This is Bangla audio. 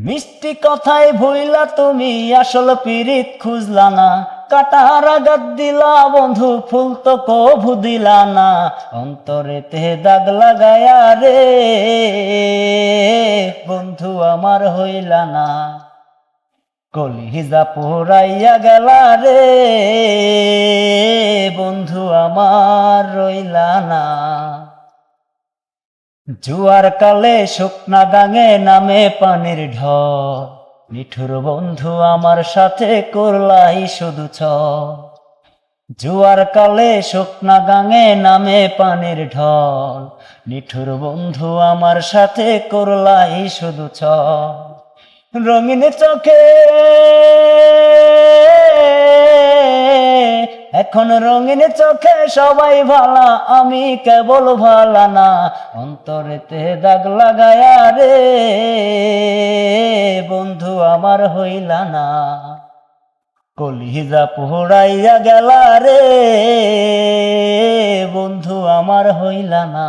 মিষ্টি কথায় ভুইলা তুমি আসল পিরিত খুঁজলা না, কাটার আঘাত দিলা বন্ধু, ফুল তো কভু দিলা না। অন্তরেতে দাগ লাগায়া রে বন্ধু আমার হইলা না, কলিজা পোড়াইয়া গেলা রে বন্ধু আমার রইলা না। জুয়ার কালে শুকনা গাঙে নামে পানির ঢল, নিঠুর বন্ধু আমার সাথে করলাই শুধু ছল। জুয়ার কালে শুকনা গাঙে নামে পানির ঢল, নিঠুর বন্ধু আমার সাথে করলাই শুধু ছল। রঙিন চোখে এখন রঙিন চোখে সবাই ভালা, আমি কেবল ভালা না। অন্তরেতে দাগ লাগায়া রে বন্ধু আমার হইলা না, কলিজা পোড়াইয়া গেলা রে বন্ধু আমার হইলা না।